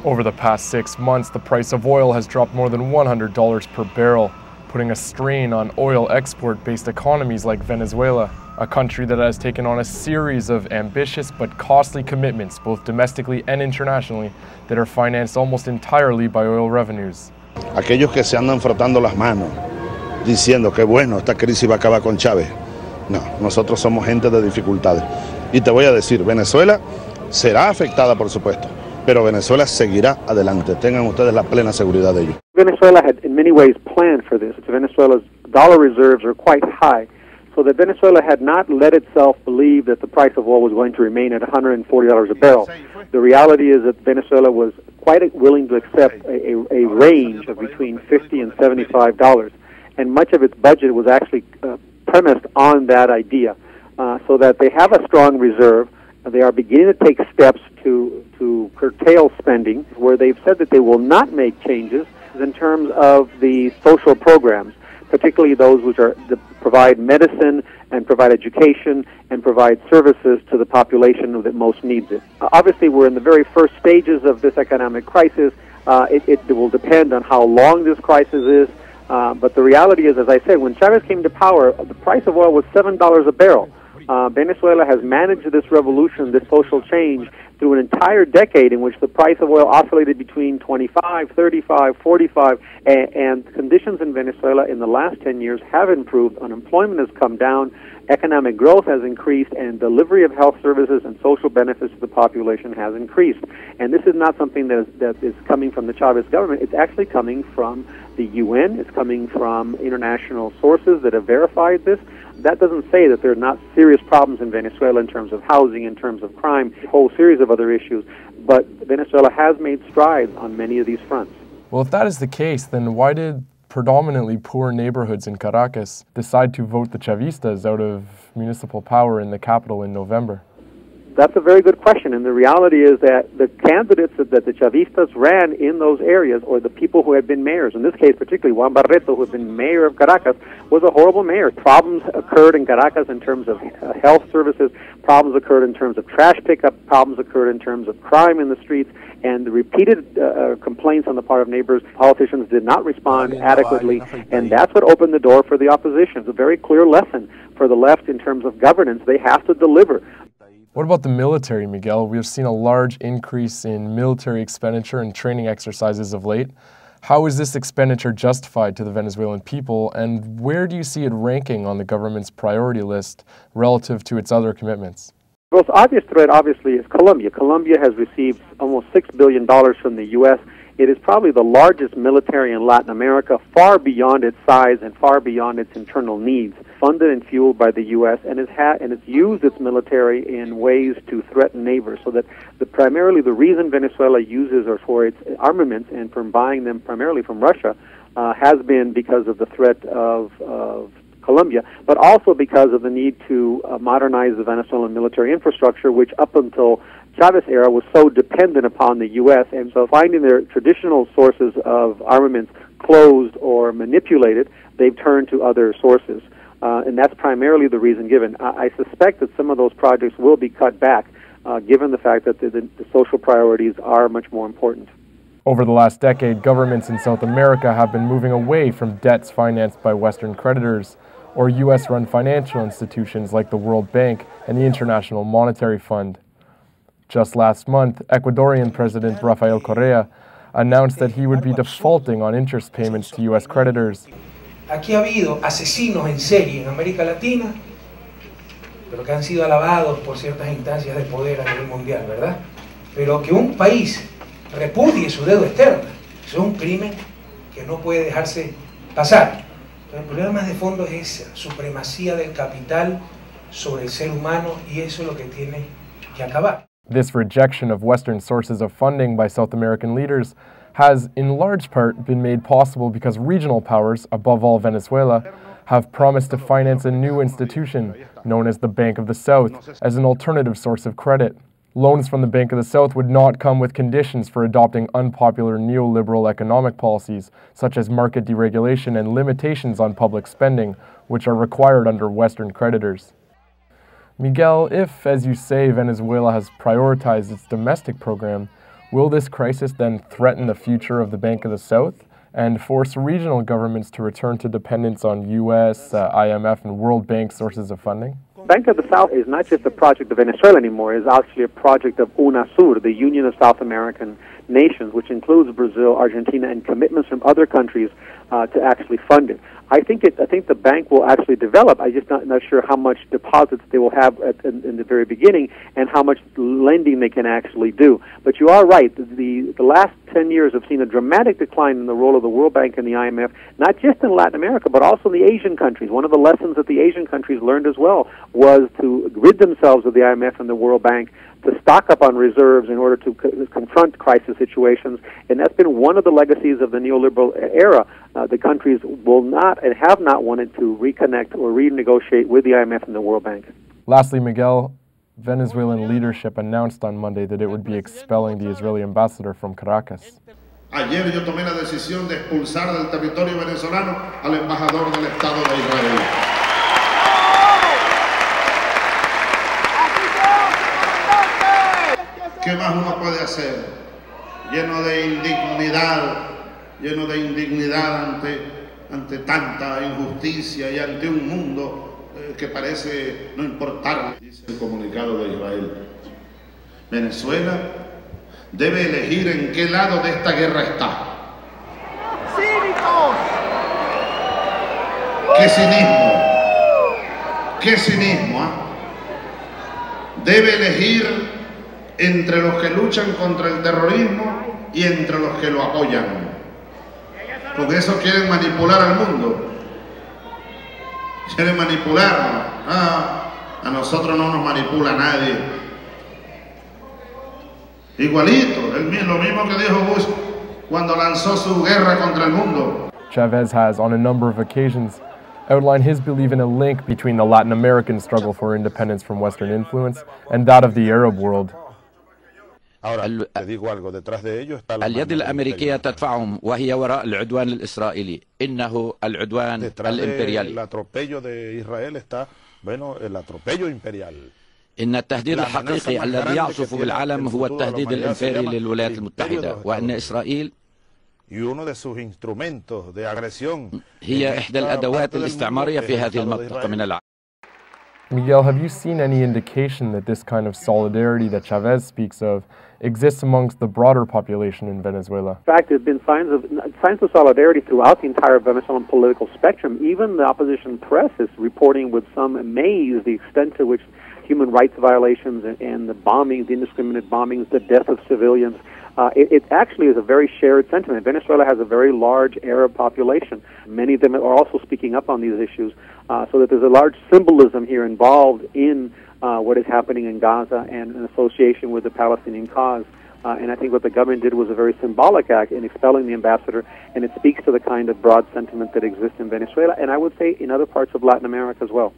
Over the past 6 months, the price of oil has dropped more than $100 per barrel, putting a strain on oil export-based economies like Venezuela, a country that has taken on a series of ambitious but costly commitments, both domestically and internationally, that are financed almost entirely by oil revenues. Aquellos que se andan frotando las manos, diciendo que bueno, esta crisis va a acabar con Chávez. No, nosotros somos gente de dificultades. Y te voy a decir, Venezuela será afectada, por supuesto, pero Venezuela seguirá adelante. Tengan ustedes la plena seguridad de ello. Venezuela had in many ways planned for this. Venezuela's dollar reserves are quite high, so that Venezuela had not let itself believe that the price of oil was going to remain at $140 a barrel. The reality is that Venezuela was quite willing to accept a range of between $50 and $75, and much of its budget was actually premised on that idea, so that they have a strong reserve. They are beginning to take steps to curtail spending, where they've said that they will not make changes in terms of the social programs, particularly those which are that provide medicine and provide education and provide services to the population that most needs it. Obviously, we're in the very first stages of this economic crisis. It will depend on how long this crisis is, but the reality is, as I said, when Chavez came to power, the price of oil was $7 a barrel. Venezuela has managed this revolution, this social change, through an entire decade in which the price of oil oscillated between 25, 35, 45, and conditions in Venezuela in the last 10 years have improved. Unemployment has come down, economic growth has increased, and delivery of health services and social benefits to the population has increased. And this is not something that is coming from the Chavez government. It's actually coming from the UN. It's coming from international sources that have verified this. That doesn't say that there are not serious problems in Venezuela in terms of housing, in terms of crime, a whole series of other issues, but Venezuela has made strides on many of these fronts. Well, if that is the case, then why did predominantly poor neighborhoods in Caracas decide to vote the Chavistas out of municipal power in the capital in November? That's a very good question, and the reality is that the candidates that the Chavistas ran in those areas, or the people who had been mayors, in this case particularly Juan Barreto, who had been mayor of Caracas, was a horrible mayor. Problems occurred in Caracas in terms of health services, problems occurred in terms of trash pickup, problems occurred in terms of crime in the streets, and the repeated complaints on the part of neighbors. Politicians did not respond adequately, and that's what opened the door for the opposition. It's a very clear lesson for the left in terms of governance. They have to deliver. What about the military, Miguel? We have seen a large increase in military expenditure and training exercises of late. How is this expenditure justified to the Venezuelan people, and where do you see it ranking on the government's priority list relative to its other commitments? The most obvious threat, obviously, is Colombia. Colombia has received almost $6 billion from the U.S. It is probably the largest military in Latin America, far beyond its size and far beyond its internal needs, funded and fueled by the U.S., and it's used its military in ways to threaten neighbors, so that primarily the reason Venezuela uses or for its armaments and from buying them primarily from Russia has been because of the threat of Colombia, but also because of the need to modernize the Venezuelan military infrastructure, which up until Chavez era was so dependent upon the U.S., and so finding their traditional sources of armaments closed or manipulated, they've turned to other sources. And that's primarily the reason given. I suspect that some of those projects will be cut back, given the fact that the social priorities are much more important. Over the last decade, governments in South America have been moving away from debts financed by Western creditors or U.S.-run financial institutions like the World Bank and the International Monetary Fund. Just last month, Ecuadorian President Rafael Correa announced that he would be defaulting on interest payments to U.S. creditors. Aquí ha habido asesinos en serie en América Latina, pero que han sido alabados por ciertas instancias de poder a nivel mundial, ¿verdad? Pero que un país repudie su deuda externa, eso es un crimen que no puede dejarse pasar. Pero el problema más de fondo es esa supremacía del capital sobre el ser humano, y eso es lo que tiene que acabar. This rejection of Western sources of funding by South American leaders has in large part been made possible because regional powers, above all Venezuela, have promised to finance a new institution known as the Bank of the South as an alternative source of credit. Loans from the Bank of the South would not come with conditions for adopting unpopular neoliberal economic policies, such as market deregulation and limitations on public spending, which are required under Western creditors. Miguel, if, as you say, Venezuela has prioritized its domestic program, Will this crisis then threaten the future of the Bank of the South and force regional governments to return to dependence on U.S., IMF, and World Bank sources of funding? Bank of the South is not just a project of Venezuela anymore. It's actually a project of UNASUR, the Union of South American Nations, which includes Brazil, Argentina, and commitments from other countries to actually fund it. I think the bank will actually develop. I'm just not sure how much deposits they will have in the very beginning and how much lending they can actually do. But you are right. The last 10 years have seen a dramatic decline in the role of the World Bank and the IMF, not just in Latin America, but also in the Asian countries. One of the lessons that the Asian countries learned as well was to rid themselves of the IMF and the World Bank, to stock up on reserves in order to confront crisis situations, and that's been one of the legacies of the neoliberal era. The countries will not and have not wanted to reconnect or renegotiate with the IMF and the World Bank. Lastly, Miguel, Venezuelan leadership announced on Monday that it would be expelling the Israeli ambassador from Caracas. Ayer yo tomé la decisión de expulsar del territorio venezolano al embajador del Estado de Israel. ¿Qué más uno puede hacer? Lleno de indignidad ante tanta injusticia y ante un mundo que parece no importarle. Dice el comunicado de Israel: Venezuela debe elegir en qué lado de esta guerra está. ¡Cínicos! ¡Qué cinismo! ¡Qué cinismo! Debe elegir entre los que luchan contra el terrorismo y entre los que lo apoyan. Con eso quieren manipular al mundo. Quieren manipularnos. A nosotros no nos manipula nadie. Igualito, lo mismo que dijo Bush cuando lanzó su guerra contra el mundo. Chavez has, on a number of occasions, outlined his belief in a link between the Latin American struggle for independence from Western influence and that of the Arab world. اليد الأمريكية تدفعهم وهي وراء العدوان الإسرائيلي. إنه العدوان الإمبريالي. إن التهديد الحقيقي الذي يعصف بالعالم هو التهديد الإمبريالي للولايات المتحدة، وأن إسرائيل هي إحدى الأدوات الاستعمارية في هذه المنطقة من العالم. Miguel, have you seen any indication that this kind of solidarity that Chavez speaks of exists amongst the broader population in Venezuela? In fact, there have been signs of solidarity throughout the entire Venezuelan political spectrum. Even the opposition press is reporting with some amaze the extent to which human rights violations and the bombings, the indiscriminate bombings, the death of civilians, it actually is a very shared sentiment. Venezuela has a very large Arab population. Many of them are also speaking up on these issues, so that there's a large symbolism here involved in what is happening in Gaza and in association with the Palestinian cause. And I think what the government did was a very symbolic act in expelling the ambassador, and it speaks to the kind of broad sentiment that exists in Venezuela, and I would say in other parts of Latin America as well.